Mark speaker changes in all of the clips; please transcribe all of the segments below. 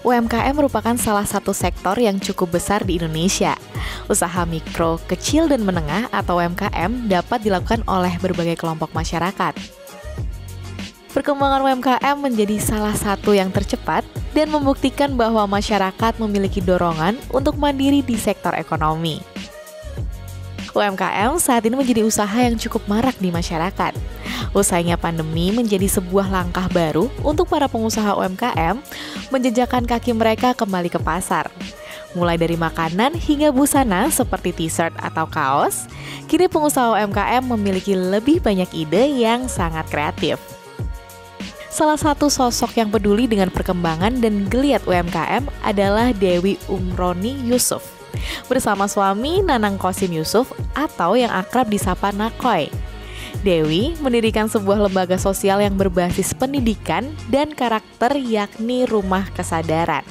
Speaker 1: UMKM merupakan salah satu sektor yang cukup besar di Indonesia. Usaha mikro, kecil, dan menengah atau UMKM dapat dilakukan oleh berbagai kelompok masyarakat. Perkembangan UMKM menjadi salah satu yang tercepat dan membuktikan bahwa masyarakat memiliki dorongan untuk mandiri di sektor ekonomi. UMKM saat ini menjadi usaha yang cukup marak di masyarakat. Usainya pandemi menjadi sebuah langkah baru untuk para pengusaha UMKM menjejakkan kaki mereka kembali ke pasar. Mulai dari makanan hingga busana seperti t-shirt atau kaos, kini pengusaha UMKM memiliki lebih banyak ide yang sangat kreatif. Salah satu sosok yang peduli dengan perkembangan dan geliat UMKM adalah Dewi Umroni Yusuf. Bersama suami Nanang Kosim Yusuf atau yang akrab disapa Nakoy. Dewi mendirikan sebuah lembaga sosial yang berbasis pendidikan dan karakter yakni Rumah Kesadaran.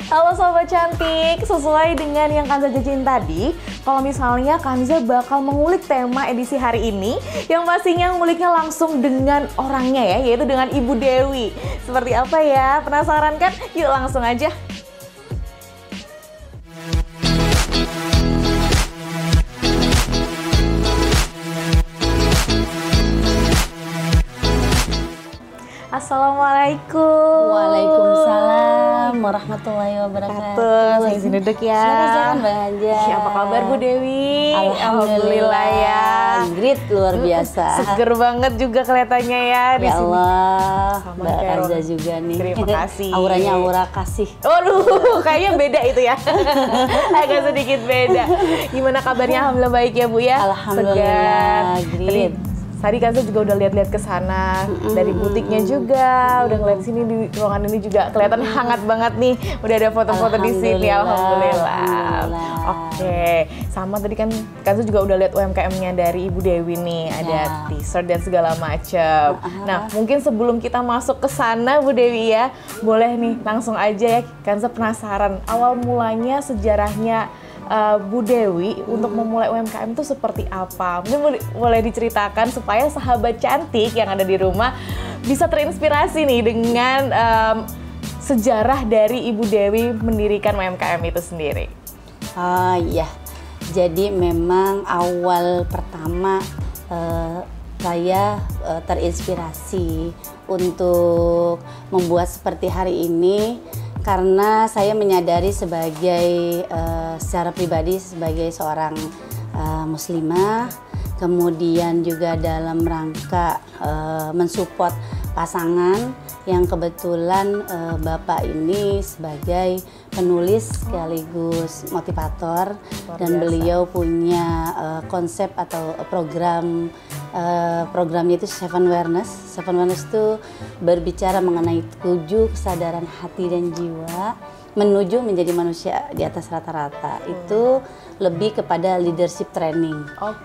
Speaker 1: Halo Sobat Cantik, sesuai dengan yang Kanza janjiin tadi, kalau misalnya Kanza bakal mengulik tema edisi hari ini, yang pastinya nguliknya langsung dengan orangnya ya, yaitu dengan Ibu Dewi. Seperti apa ya? Penasaran kan? Yuk langsung aja. Assalamualaikum.
Speaker 2: Waalaikumsalam warahmatullahi wabarakatuh.
Speaker 1: Sini duduk ya.
Speaker 2: Silakan Mbak Haja.
Speaker 1: Apa kabar Bu Dewi?
Speaker 2: Alhamdulillah
Speaker 1: ya.
Speaker 2: Grit luar biasa.
Speaker 1: Seger banget juga kelihatannya ya di
Speaker 2: Ya
Speaker 1: sini.
Speaker 2: Allah,
Speaker 1: Sama
Speaker 2: Mbak
Speaker 1: kayak
Speaker 2: Haja juga nih.
Speaker 1: Terima kasih.
Speaker 2: Auranya aura kasih.
Speaker 1: Waduh, kayaknya beda itu ya. Agak sedikit beda. Gimana kabarnya? Alhamdulillah baik ya Bu ya.
Speaker 2: Alhamdulillah,
Speaker 1: Segar.
Speaker 2: Grit.
Speaker 1: Tadi Kanza juga udah lihat-lihat ke sana dari butiknya juga, udah ngeliat sini di ruangan ini juga kelihatan hangat banget nih. Udah ada foto-foto di sini, alhamdulillah. Oke, sama tadi kan Kanza juga udah lihat UMKM-nya dari Ibu Dewi nih, ada t-shirt dan segala macam. Nah, mungkin sebelum kita masuk ke sana Bu Dewi ya, boleh nih langsung aja ya, Kanza penasaran awal mulanya sejarahnya Bu Dewi untuk memulai UMKM itu seperti apa? Mungkin boleh diceritakan supaya sahabat cantik yang ada di rumah bisa terinspirasi nih dengan sejarah dari Ibu Dewi mendirikan UMKM itu sendiri.
Speaker 2: Oh iya, jadi memang awal pertama saya terinspirasi untuk membuat seperti hari ini karena saya menyadari secara pribadi sebagai seorang muslimah, kemudian juga dalam rangka mensupport pasangan yang kebetulan Bapak ini sebagai penulis sekaligus motivator dan beliau punya konsep atau programnya itu Seven Awareness. Seven Awareness itu berbicara mengenai 7 kesadaran hati dan jiwa menuju menjadi manusia di atas rata-rata. Itu lebih kepada leadership training.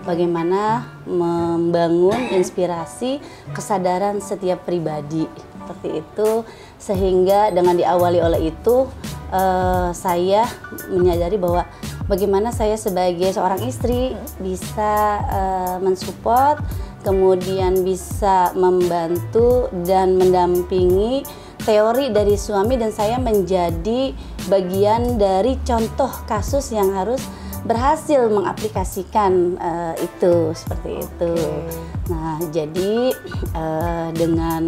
Speaker 2: Bagaimana membangun inspirasi kesadaran setiap pribadi. Seperti itu, sehingga dengan diawali oleh itu saya menyadari bahwa bagaimana saya sebagai seorang istri bisa mensupport, kemudian bisa membantu dan mendampingi teori dari suami, dan saya menjadi bagian dari contoh kasus yang harus berhasil mengaplikasikan itu seperti itu. Nah, jadi dengan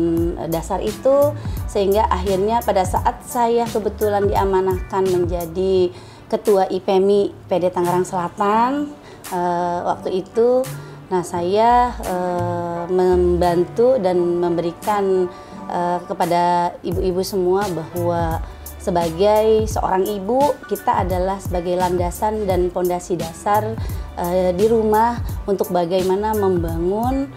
Speaker 2: dasar itu sehingga akhirnya pada saat saya kebetulan diamanahkan menjadi Ketua IPMI PD Tangerang Selatan waktu itu, nah saya membantu dan memberikan kepada ibu-ibu semua bahwa sebagai seorang ibu, kita adalah sebagai landasan dan pondasi dasar di rumah untuk bagaimana membangun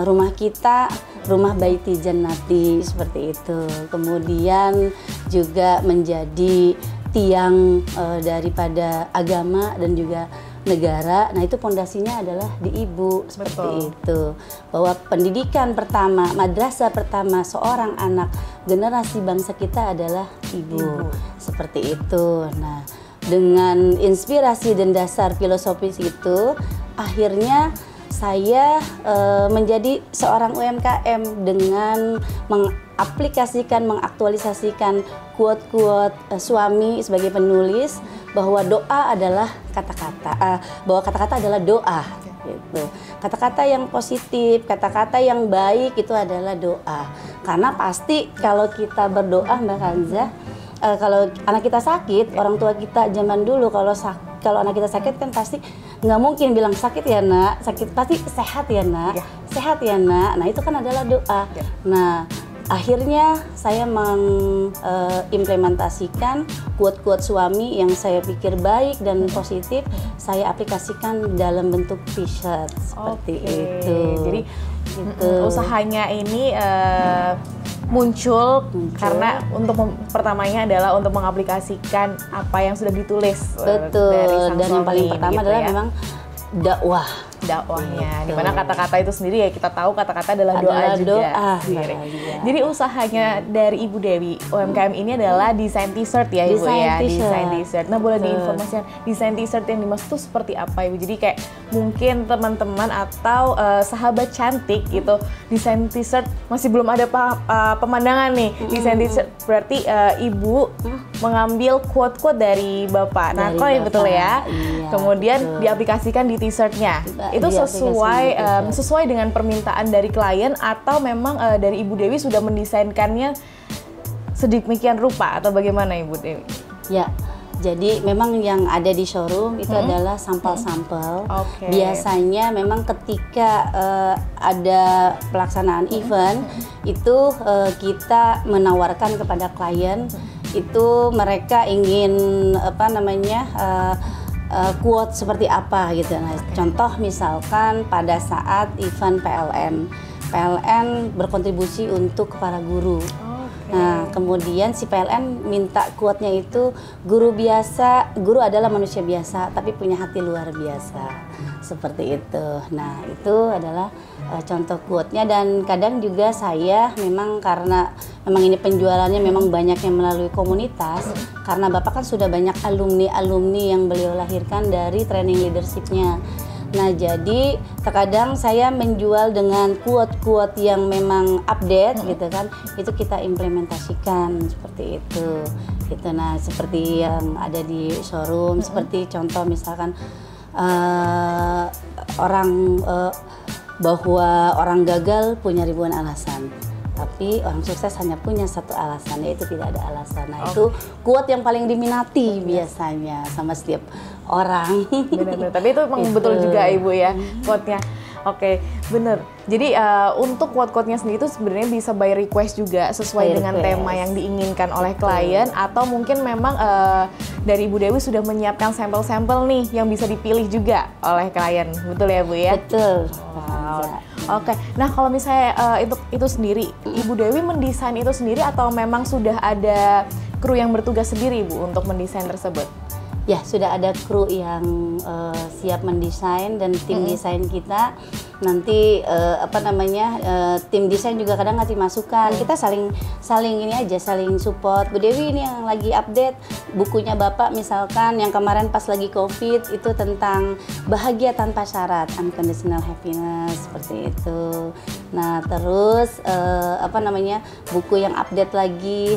Speaker 2: rumah kita, rumah baiti jannati seperti itu. Kemudian juga menjadi tiang daripada agama dan juga negara. Nah, itu pondasinya adalah di ibu seperti itu. Bahwa pendidikan pertama, madrasah pertama seorang anak generasi bangsa kita adalah ibu. Seperti itu. Nah, dengan inspirasi dan dasar filosofis itu, akhirnya saya menjadi seorang UMKM dengan mengaplikasikan, mengaktualisasikan quote-quote suami sebagai penulis bahwa doa adalah kata-kata, bahwa kata-kata adalah doa. Gitu. Kata-kata yang positif, kata-kata yang baik itu adalah doa. Karena pasti kalau kita berdoa, Mbak Kanza, kalau anak kita sakit, orang tua kita zaman dulu kalau anak kita sakit kan pasti nggak mungkin bilang sakit ya nak, sakit pasti sehat ya nak, sehat ya nak. Nah itu kan adalah doa. Nah akhirnya saya mengimplementasikan quote-quote suami yang saya pikir baik dan positif, saya aplikasikan dalam bentuk t-shirt seperti itu.
Speaker 1: Jadi usahanya ini muncul karena pertamanya adalah untuk mengaplikasikan apa yang sudah ditulis.
Speaker 2: Betul. Dan yang paling pertama adalah memang dakwahnya, dimana kata-kata itu sendiri ya kita tahu kata-kata adalah doa juga.
Speaker 1: Jadi usahanya dari Ibu Dewi UMKM ini adalah desain t-shirt ya Ibu ya, desain t-shirt. Nah boleh diinformasikan desain t-shirt yang dimaksud itu seperti apa Ibu? Jadi kayak mungkin teman-teman atau sahabat cantik gitu, desain t-shirt masih belum ada pemandangan nih. Desain t-shirt berarti Ibu mengambil quote-quote dari Bapak Nako ya betul ya. Kemudian diaplikasikan di t-shirtnya. Itu sesuai dengan permintaan dari klien atau memang dari Ibu Dewi sudah mendesainkannya sedemikian rupa atau bagaimana Ibu Dewi?
Speaker 2: Ya, jadi memang yang ada di showroom itu adalah sampel-sampel. Biasanya memang ketika ada pelaksanaan event itu kita menawarkan kepada klien itu mereka ingin quote seperti apa gitu. Nah, contoh misalkan pada saat event PLN berkontribusi untuk para guru. Nah, kemudian si PLN minta quote-nya itu guru adalah manusia biasa tapi punya hati luar biasa. Seperti itu. Nah, itu adalah contoh quote-nya dan kadang juga saya memang karena memang ini penjualannya memang banyaknya melalui komunitas karena Bapak kan sudah banyak alumni yang beliau lahirkan dari training leadership-nya. Nah, jadi terkadang saya menjual dengan quote-quote yang memang update gitu kan, itu kita implementasikan seperti itu. Gitu. Nah, seperti yang ada di showroom, seperti contoh misalkan bahwa orang gagal punya ribuan alasan. Tapi orang sukses hanya punya satu alasan, yaitu tidak ada alasan. Nah, itu quote yang paling diminati biasanya sama setiap orang.
Speaker 1: Benar-benar. Tapi itu memang betul juga Ibu ya quote-nya. Oke, bener. Jadi untuk quote-quote-nya sendiri itu sebenarnya bisa by request juga sesuai dengan tema yang diinginkan oleh klien atau mungkin memang dari Ibu Dewi sudah menyiapkan sampel-sampel nih yang bisa dipilih juga oleh klien. Betul ya Bu ya?
Speaker 2: Betul.
Speaker 1: Oke, nah kalau misalnya itu sendiri, Ibu Dewi mendesain itu sendiri atau memang sudah ada kru yang bertugas sendiri Bu untuk mendesain tersebut?
Speaker 2: Ya, sudah ada kru yang siap mendesain dan tim desain kita. Nanti tim desain juga kadang ngasih masukan. Kita saling ini aja, saling support. Bu Dewi ini yang lagi update bukunya Bapak misalkan yang kemarin pas lagi Covid itu tentang bahagia tanpa syarat, unconditional happiness seperti itu. Nah, terus buku yang update lagi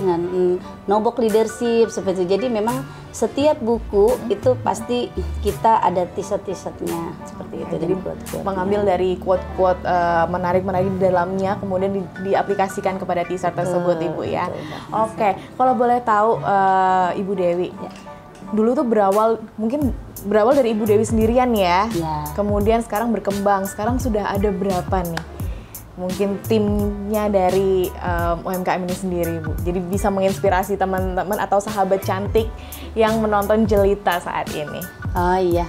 Speaker 2: Nobok leadership seperti itu. Jadi memang setiap buku itu pasti kita ada t-shirt-t-shirtnya seperti itu.
Speaker 1: Jadi mengambil dari quote-quote menarik di dalamnya kemudian diaplikasikan kepada t-shirt tersebut Ibu ya. Oke, kalau boleh tahu Ibu Dewi, dulu tuh berawal dari Ibu Dewi sendirian ya. Kemudian sekarang berkembang, sekarang sudah ada berapa nih? Mungkin timnya dari UMKM ini sendiri Bu. Jadi bisa menginspirasi teman-teman atau sahabat cantik yang menonton Jelita saat ini.
Speaker 2: Oh iya,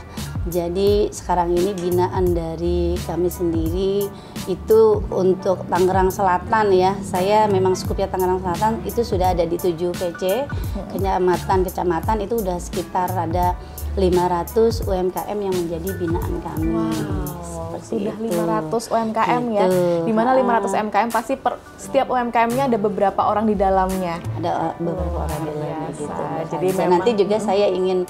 Speaker 2: jadi sekarang ini binaan dari kami sendiri itu untuk Tangerang Selatan ya. Saya memang skupnya Tangerang Selatan itu sudah ada di 7 PC, kecamatan itu udah sekitar ada 500 UMKM yang menjadi binaan kami.
Speaker 1: Sudah 500 UMKM gitu. Ya, di mana 500 UMKM pasti setiap UMKM-nya ada beberapa orang di dalamnya.
Speaker 2: Ada beberapa orang di dalamnya gitu.
Speaker 1: Jadi
Speaker 2: nanti juga saya ingin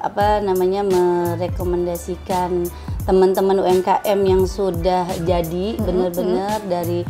Speaker 2: merekomendasikan teman-teman UMKM yang sudah jadi benar-benar dari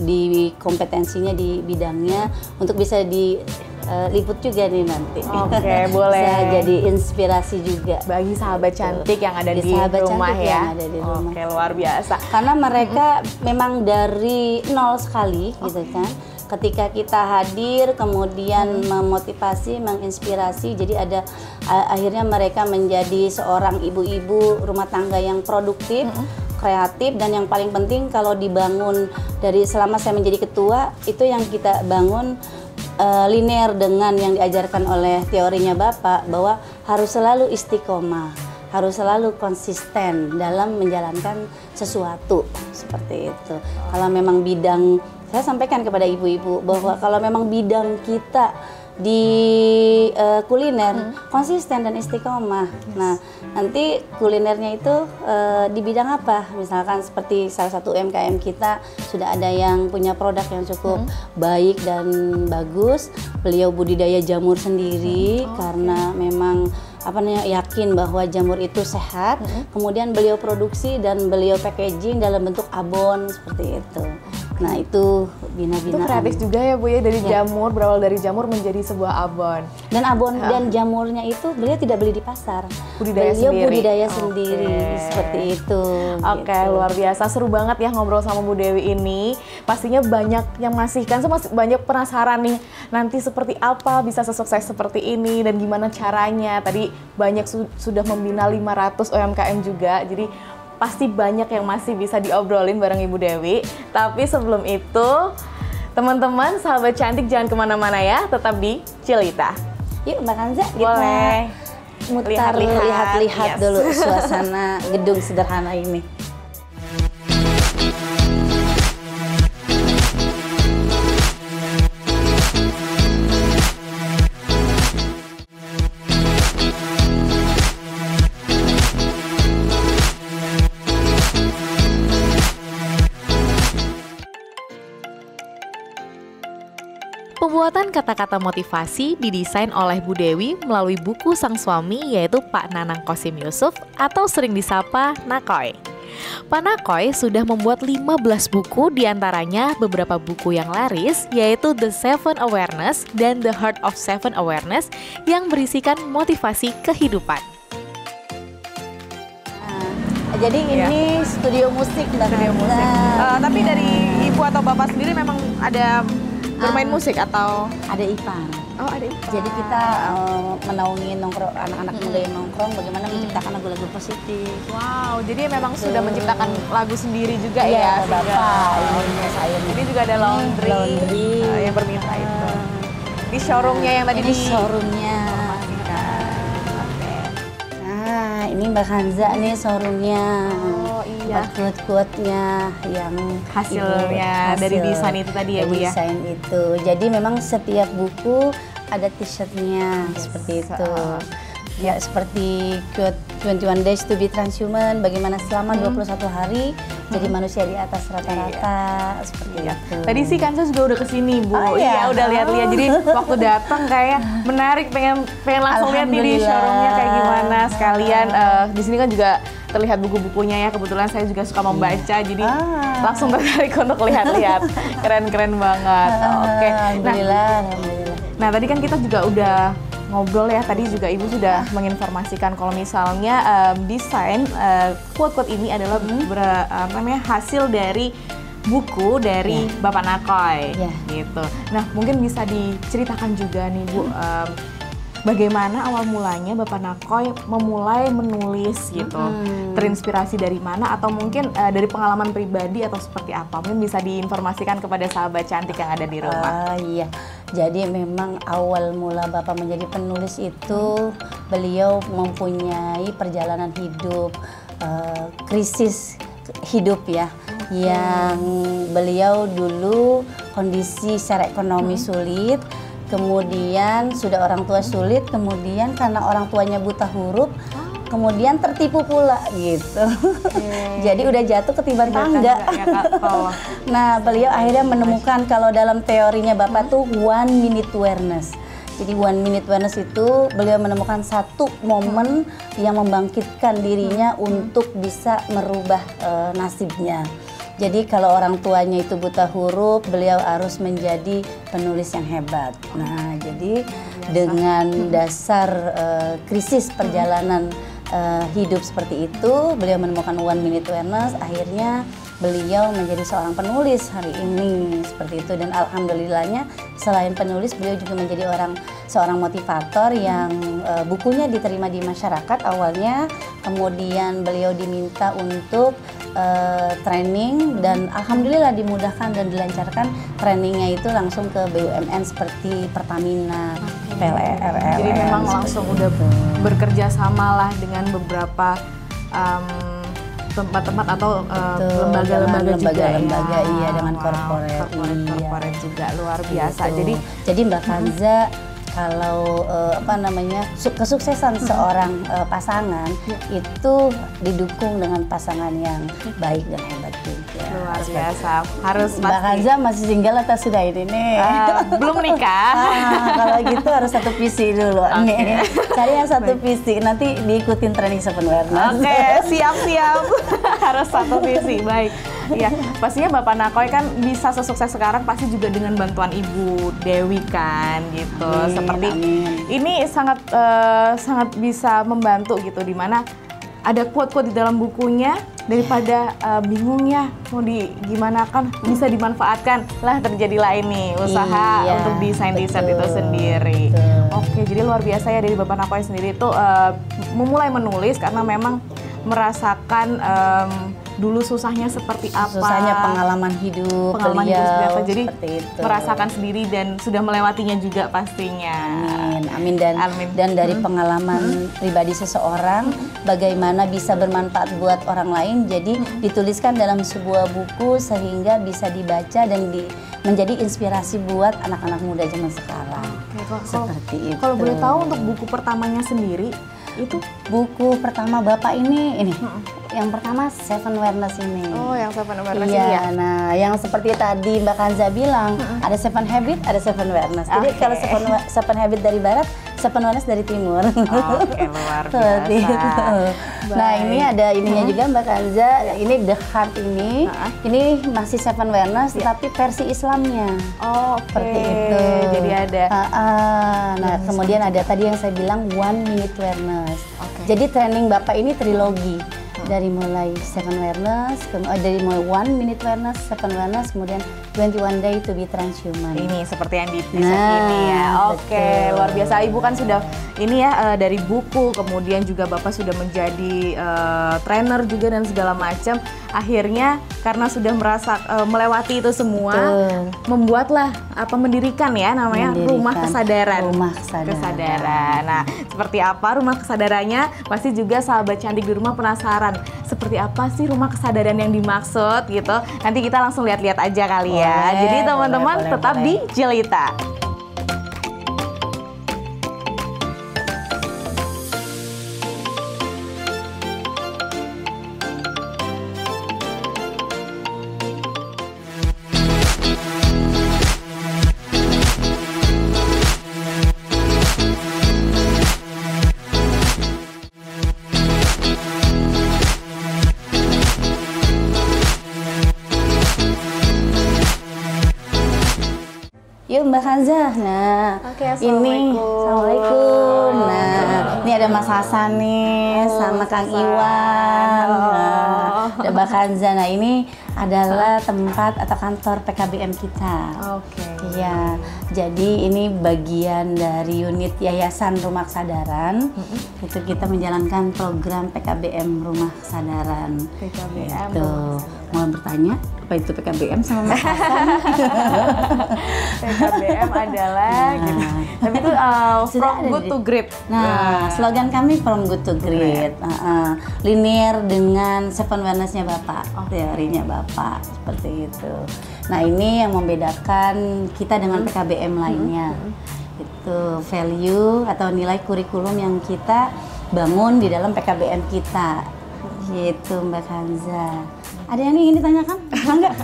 Speaker 2: di kompetensinya di bidangnya untuk bisa diliput juga nih nanti.
Speaker 1: Oke, boleh.
Speaker 2: Bisa jadi inspirasi juga
Speaker 1: bagi sahabat cantik yang ada di rumah ya.
Speaker 2: Ada di rumah.
Speaker 1: Oke, luar biasa.
Speaker 2: Karena mereka memang dari nol sekali gitu kan. Ketika kita hadir, kemudian memotivasi, menginspirasi, jadi akhirnya mereka menjadi seorang ibu-ibu rumah tangga yang produktif, kreatif, dan yang paling penting kalau dibangun dari selama saya menjadi ketua, itu yang kita bangun linear dengan yang diajarkan oleh teorinya Bapak, bahwa harus selalu istiqomah, harus selalu konsisten dalam menjalankan sesuatu seperti itu. Kalau memang bidang, saya sampaikan kepada ibu-ibu bahwa kalau memang bidang kita di kuliner konsisten dan istiqomah. Nah, nanti kulinernya itu di bidang apa? Misalkan seperti salah satu UMKM kita sudah ada yang punya produk yang cukup baik dan bagus. Beliau budidaya jamur sendiri karena memang yakin bahwa jamur itu sehat. Kemudian beliau produksi dan beliau packaging dalam bentuk abon seperti itu. Nah, itu bina-binaan.
Speaker 1: Itu kreatif juga ya Bu ya, dari jamur, berawal dari jamur menjadi sebuah abon.
Speaker 2: Dan abon dan jamurnya itu beliau tidak beli di pasar.
Speaker 1: Beliau
Speaker 2: budidaya sendiri seperti itu.
Speaker 1: Oke, luar biasa, seru banget ya ngobrol sama Bu Dewi ini. Pastinya banyak yang masih banyak penasaran nih, nanti seperti apa bisa sesukses seperti ini dan gimana caranya. Tadi banyak sudah membina 500 UMKM juga. Jadi pasti banyak yang masih bisa diobrolin bareng Ibu Dewi. Tapi sebelum itu, teman-teman, sahabat cantik jangan kemana-mana ya, tetap di Cilita.
Speaker 2: Yuk Mbak Kanza,
Speaker 1: boleh
Speaker 2: mutar lihat-lihat dulu suasana gedung sederhana ini.
Speaker 1: Pembuatan kata-kata motivasi didesain oleh Bu Dewi melalui buku sang suami, yaitu Pak Nanang Kosim Yusuf atau sering disapa Nakoy. Pak Nakoy sudah membuat 15 buku, diantaranya beberapa buku yang laris, yaitu The Seven Awareness dan The Heart of Seven Awareness yang berisikan motivasi kehidupan.
Speaker 2: Jadi ini studio musik,
Speaker 1: studio musik. Tapi dari Ibu atau Bapak sendiri memang ada bermain musik atau
Speaker 2: ada Ipang?
Speaker 1: Oh, ada Ipang.
Speaker 2: Jadi kita menaungi anak-anak muda yang nongkrong, bagaimana menciptakan lagu-lagu positif.
Speaker 1: Wow, jadi memang sudah menciptakan lagu sendiri juga
Speaker 2: ya? Iya, Bapak.
Speaker 1: Saya. Ini juga ada laundry yang berminta itu. Di showroomnya yang tadi
Speaker 2: di showroomnya. Nah, ini Mbak Kanza nih showroomnya. Quote-quote-nya yang
Speaker 1: hasilnya dari desain itu tadi ya Bu ya?
Speaker 2: Desain itu. Jadi memang setiap buku ada t-shirtnya seperti itu. Ya, seperti quote 21 Days to be Transhuman, bagaimana selama 21 hari jadi manusia di atas rata-rata, seperti itu.
Speaker 1: Tadi sih Kanza juga udah kesini Bu. Iya, udah lihat-lihat. Jadi waktu datang kayak menarik, pengen langsung lihat nih di showroomnya kayak gimana. Sekalian di sini kan juga terlihat buku-bukunya ya, kebetulan saya juga suka membaca, jadi langsung tertarik untuk lihat-lihat. Keren-keren banget. Oke.
Speaker 2: Alhamdulillah.
Speaker 1: Nah, tadi kan kita juga udah ngobrol ya, tadi juga Ibu sudah menginformasikan kalau misalnya desain quote-quote ini adalah hasil dari buku dari Bapak Nakoy gitu. Nah, mungkin bisa diceritakan juga nih Bu, bagaimana awal mulanya Bapak Nakoy memulai menulis gitu? Terinspirasi dari mana atau mungkin dari pengalaman pribadi atau seperti apa? Mungkin bisa diinformasikan kepada sahabat cantik yang ada di rumah.
Speaker 2: Iya, jadi memang awal mula Bapak menjadi penulis itu beliau mempunyai perjalanan hidup, krisis hidup ya, yang beliau dulu kondisi secara ekonomi sulit. Kemudian sudah orang tua sulit, kemudian karena orang tuanya buta huruf, kemudian tertipu pula gitu. Jadi udah jatuh ketiban tangga. Nah, beliau akhirnya menemukan kalau dalam teorinya Bapak tuh 1 minute awareness. Jadi One Minute Awareness itu beliau menemukan satu momen yang membangkitkan dirinya untuk bisa merubah nasibnya. Jadi kalau orang tuanya itu buta huruf, beliau harus menjadi penulis yang hebat. Nah, jadi dengan dasar krisis perjalanan hidup seperti itu, beliau menemukan One Minute Awareness, akhirnya beliau menjadi seorang penulis hari ini seperti itu. Dan alhamdulillahnya selain penulis, beliau juga menjadi seorang motivator yang bukunya diterima di masyarakat awalnya, kemudian beliau diminta untuk training dan alhamdulillah dimudahkan dan dilancarkan trainingnya itu langsung ke BUMN seperti Pertamina, PLN.
Speaker 1: Jadi memang langsung udah bekerja sama lah dengan beberapa tempat-tempat atau lembaga-lembaga juga
Speaker 2: iya, dengan korporat
Speaker 1: juga luar biasa.
Speaker 2: Gitu. Jadi Mbak Kanza, kalau kesuksesan seorang pasangan itu didukung dengan pasangan yang baik dan hebat juga.
Speaker 1: Luar biasa. Harus
Speaker 2: Mbak Kanza masih single atau sudah ini nih?
Speaker 1: Belum menikah.
Speaker 2: Kalau gitu harus satu visi dulu nih. Cari yang satu visi, nanti diikutin training Seven Awareness.
Speaker 1: Oke, siap-siap. Harus satu visi, baik. Iya, pastinya Bapak Nakoy kan bisa sesukses sekarang pasti juga dengan bantuan Ibu Dewi kan gitu. Seperti ini sangat bisa membantu gitu, dimana ada quote-quote di dalam bukunya, daripada bingung ya mau gimana kan bisa dimanfaatkan lah, terjadilah ini usaha untuk desain itu sendiri. Oke, jadi luar biasa ya dari Bapak Nakoy sendiri itu memulai menulis karena memang merasakan dulu susahnya seperti apa,
Speaker 2: susahnya pengalaman hidup beliau,
Speaker 1: jadi merasakan sendiri dan sudah melewatinya juga pastinya.
Speaker 2: Amin. Dan dari pengalaman pribadi seseorang, bagaimana bisa bermanfaat buat orang lain, jadi dituliskan dalam sebuah buku sehingga bisa dibaca dan menjadi inspirasi buat anak-anak muda zaman sekarang. Seperti itu.
Speaker 1: Kalau boleh tahu untuk buku pertamanya sendiri, itu
Speaker 2: buku pertama Bapak ini yang pertama Seven Awareness ini.
Speaker 1: Oh, yang Seven Awareness
Speaker 2: ini
Speaker 1: ya.
Speaker 2: Nah, yang seperti tadi Mbak Kanza bilang, ada Seven Habit, ada Seven Awareness. Jadi kalau Seven Habit dari barat, Seven Awareness dari timur.
Speaker 1: Oke, luar biasa.
Speaker 2: Nah, ini ada ininya juga Mbak Kanza. Ini The Heart ini. Ini masih Seven Awareness tapi versi Islamnya.
Speaker 1: Oh,
Speaker 2: seperti itu.
Speaker 1: Jadi ada.
Speaker 2: Nah, kemudian ada tadi yang saya bilang One Minute Awareness. Jadi training Bapak ini trilogi. Dari mulai Seven Awareness, dari mulai One Minute Awareness, Seven Awareness, kemudian 21 Day to be Transhuman.
Speaker 1: Ini seperti yang di ini ya. Oke, luar biasa. Ibu kan sudah ini ya dari buku, kemudian juga Bapak sudah menjadi trainer juga dan segala macam. Akhirnya karena sudah merasa melewati itu semua, membuatlah mendirikan ya namanya Rumah Kesadaran.
Speaker 2: Rumah Kesadaran.
Speaker 1: Nah, seperti apa rumah kesadarannya? Pasti juga sahabat cantik di rumah penasaran. Seperti apa sih rumah kesadaran yang dimaksud gitu? Nanti kita langsung lihat-lihat aja kali ya. Jadi teman-teman tetap di Jelita.
Speaker 2: Yuk Mbak Kanza. Nah, ini Assalamualaikum. Nah, ini ada Mas Hasan nih sama Kang Iwan. Nah, ada Mbak Kanza. Nah, ini adalah tempat atau kantor PKBM kita. Iya. Jadi ini bagian dari unit Yayasan Rumah Kesadaran. Itu kita menjalankan program PKBM Rumah Kesadaran.
Speaker 1: PKBM.
Speaker 2: Mau bertanya apa itu PKBM sama Mas Hasan?
Speaker 1: PKBM adalah tapi itu from good to great.
Speaker 2: Nah, slogan kami from good to great. Linear dengan Seven Awareness-nya Bapak, teorinya Bapak seperti itu. Nah, ini yang membedakan kita dengan PKBM lainnya. Itu value atau nilai kurikulum yang kita bangun di dalam PKBM kita. Gitu Mbak Kanza. Ada yang ingin ditanyakan? Enggak?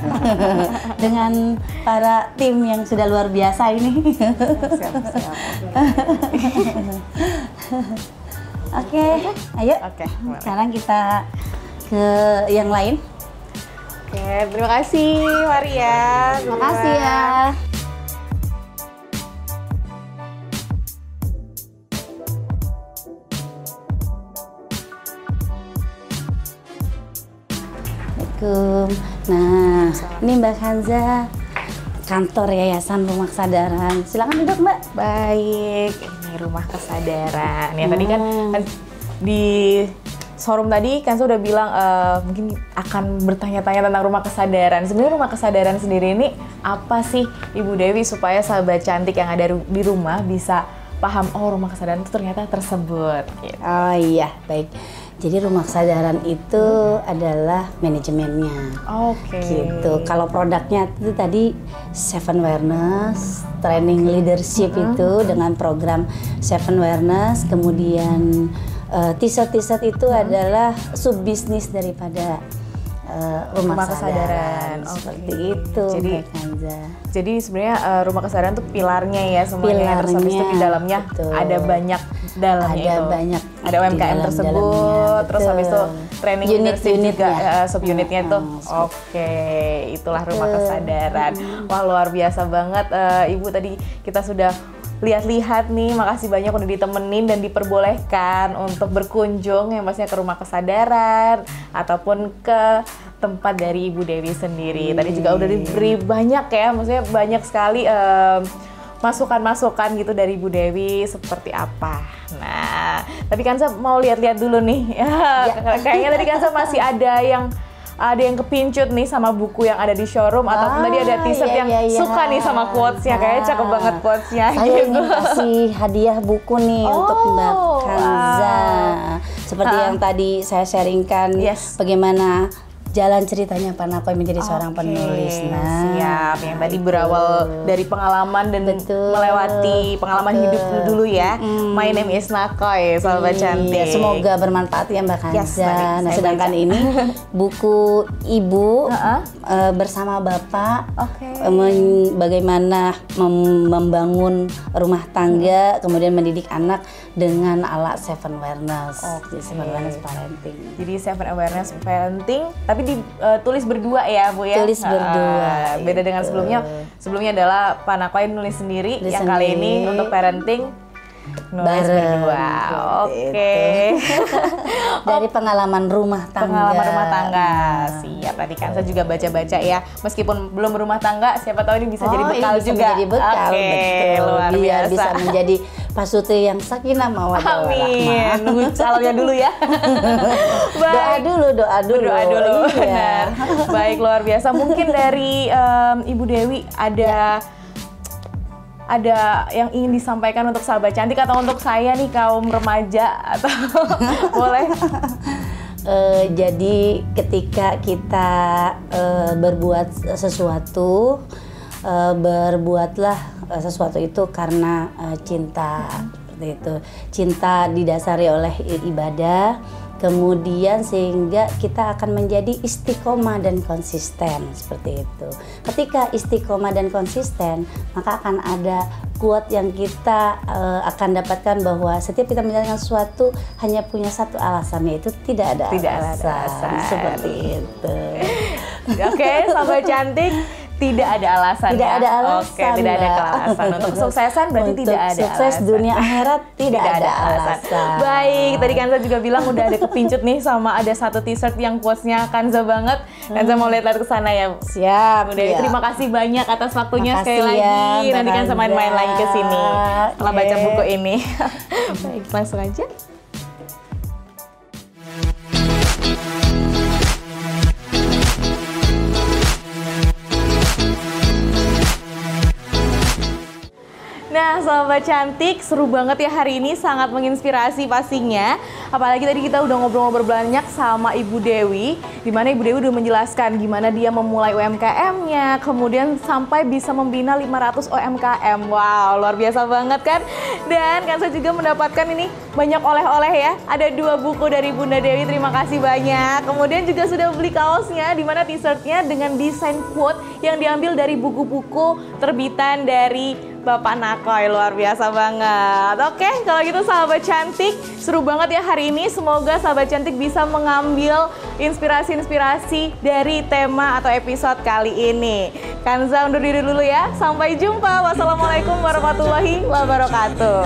Speaker 2: dengan para tim yang sudah luar biasa ini.
Speaker 1: Siap.
Speaker 2: Oke, ayo.
Speaker 1: Oke, boleh.
Speaker 2: Sekarang kita ke yang lain.
Speaker 1: Oke, terima kasih Maria.
Speaker 2: Terima kasih ya. Assalamualaikum. Nah, ini Mbak Kanza, kantor Yayasan Rumah Kesadaran. Silakan duduk, Mbak.
Speaker 1: Baik, ini Rumah Kesadaran. Ya tadi kan di showroom tadi Kanza udah bilang mungkin akan bertanya-tanya tentang Rumah Kesadaran. Sebenarnya Rumah Kesadaran sendiri ini apa sih Ibu Dewi, supaya sahabat cantik yang ada di rumah bisa paham, oh Rumah Kesadaran itu ternyata tersebut. Gitu.
Speaker 2: Oh iya, baik. Jadi Rumah Kesadaran itu adalah manajemennya.
Speaker 1: Oke.
Speaker 2: Gitu. Kalau produknya itu tadi Seven Awareness, training leadership itu dengan program Seven Awareness, kemudian t-shirt itu adalah sub bisnis daripada Rumah Kesadaran. Seperti itu.
Speaker 1: Jadi sebenarnya Rumah Kesadaran itu pilarnya ya semuanya. Terus habis itu di dalamnya
Speaker 2: betul.
Speaker 1: ada banyak dalamnya
Speaker 2: ada
Speaker 1: itu.
Speaker 2: banyak
Speaker 1: ada UMKM tersebut, terus habis itu training leadership juga, sub-unitnya itu. Oke, itulah Rumah Kesadaran. Wah, luar biasa banget Ibu, tadi kita sudah lihat-lihat nih, makasih banyak udah ditemenin dan diperbolehkan untuk berkunjung ya maksudnya ke Rumah Kesadaran ataupun ke tempat dari Ibu Dewi sendiri. Tadi juga udah diberi banyak ya, maksudnya banyak sekali masukan-masukan gitu dari Ibu Dewi seperti apa. Nah, tapi Kanza mau lihat-lihat dulu nih. Kayaknya tadi Kanza masih ada yang kepincut nih sama buku yang ada di showroom, ataupun tadi ada t-shirt yang suka nih sama quotes-nya. Kayaknya cakep banget quotes-nya.
Speaker 2: Saya ingin kasih hadiah buku nih untuk Mbak Kanza. Seperti yang tadi saya sharingkan, bagaimana jalan ceritanya Pak Nakoy menjadi seorang penulis. Nah,
Speaker 1: siap. Yang tadi berawal dari pengalaman dan melewati pengalaman hidup dulu ya. My name is Nakoy, sahabat cantik.
Speaker 2: Semoga bermanfaat ya Mbak Kanza. Nah, sedangkan ini buku Ibu bersama Bapak, bagaimana membangun rumah tangga, kemudian mendidik anak dengan alat Seven Awareness. Seven Awareness Parenting.
Speaker 1: Jadi Seven Awareness Parenting, tapi ditulis berdua ya Bu ya?
Speaker 2: Tulis berdua.
Speaker 1: Beda dengan sebelumnya adalah Pak Nakoy nulis sendiri, yang kali ini untuk parenting nulis berdua. Oke.
Speaker 2: Dari pengalaman rumah tangga.
Speaker 1: Pengalaman rumah tangga. Siap. Tadi kan saya juga baca-baca ya. Meskipun belum berumah tangga, siapa tahu ini bisa jadi bekal juga.
Speaker 2: Jadi bekal, betul.
Speaker 1: Luar
Speaker 2: biar
Speaker 1: biasa.
Speaker 2: bisa menjadi pasuti yang sakinah mawaddah warahmah.
Speaker 1: Amin. Nunggu calonnya dulu ya.
Speaker 2: Doa dulu.
Speaker 1: Berdoa dulu. Benar. Baik, luar biasa. Mungkin dari Ibu Dewi ada yang ingin disampaikan untuk sahabat cantik atau untuk saya nih kaum remaja, atau boleh?
Speaker 2: Jadi ketika kita berbuat sesuatu, berbuatlah sesuatu itu karena cinta, seperti itu. Cinta didasari oleh ibadah, kemudian sehingga kita akan menjadi istiqomah dan konsisten, seperti itu. Ketika istiqomah dan konsisten, maka akan ada quote yang kita akan dapatkan bahwa setiap kita menjalankan sesuatu hanya punya satu alasan, yaitu tidak ada alasan. Seperti itu.
Speaker 1: Oke, sahabat cantik, tidak ada alasan.
Speaker 2: Tidak ada alasan.
Speaker 1: Oke, tidak ada alasan. Untuk kesuksesan berarti
Speaker 2: untuk
Speaker 1: tidak ada
Speaker 2: sukses
Speaker 1: alasan.
Speaker 2: Dunia akhirat tidak ada alasan.
Speaker 1: Baik, tadi Kanza juga bilang udah ada kepincut nih sama ada satu t-shirt yang quotes-nya Kanza banget. Kanza mau lihat-lihat ke sana ya.
Speaker 2: Siap.
Speaker 1: Udah, terima kasih banyak atas waktunya sekali lagi. Nanti Kanza main-main lagi ke sini setelah baca buku ini. Baik, langsung aja. Nah, sahabat cantik, seru banget ya hari ini, sangat menginspirasi pastinya. Apalagi tadi kita udah ngobrol-ngobrol banyak sama Ibu Dewi, di mana Ibu Dewi udah menjelaskan gimana dia memulai UMKM-nya, kemudian sampai bisa membina 500 UMKM. Wow, luar biasa banget kan? Dan Kansa juga mendapatkan ini banyak oleh-oleh ya. Ada 2 buku dari Bunda Dewi, terima kasih banyak. Kemudian juga sudah beli kaosnya, di mana t-shirtnya dengan desain quote yang diambil dari buku-buku terbitan dari Bapak Nakoy. Luar biasa banget. Oke, kalau gitu sahabat cantik, seru banget ya hari ini. Semoga sahabat cantik bisa mengambil inspirasi-inspirasi dari tema atau episode kali ini. Kanza undur diri dulu ya. Sampai jumpa. Wassalamualaikum warahmatullahi wabarakatuh.